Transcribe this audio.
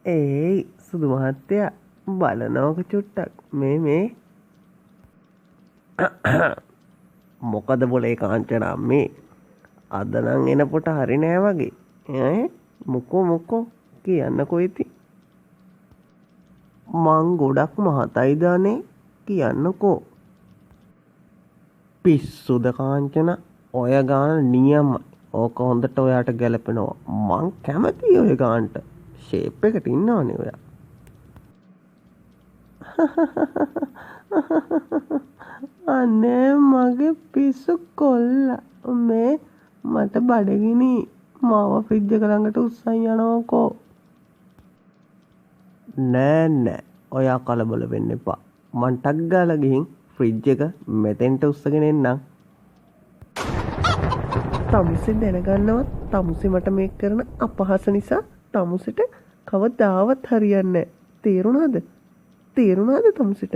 ඒයි සුදු මහත්තයා බලනවක චුට්ටක් මේ මොකද බොලේ කාංචනා මේ අද නම් එන පොට හරි නෑ වගේ ඈ මොකෝ කියන්නකෝ ඉතින් මං ගොඩක් මහතයි දානේ කියන්නකෝ පිස්සුද කාංචන ඔය ගාන නියමයි ඕක හොඳට ඔයාට ගැලපෙනවා මං කැමතියි ඔය ගානට ෂේප් එකට ඉන්නවනේ ඔයා අනේ මගේ පිස්සු කොල්ලා මේ මට බඩගිනි මාව ෆ්‍රිජ් එක ළඟට උස්සන් යනවකෝ නෑ ඔයා කලබල වෙන්න එපා මං ටක් ගාලා ගිහින් ෆ්‍රිජ් එක මෙතෙන්ට උස්සගෙන එන්නම් තමුසේ දැනගන්නවත් තමුසේ මට මේක කරන අපහාස නිසා තමුසෙට කවදාවත් හරියන්නේ නැහැ තේරුණාද තමුසෙට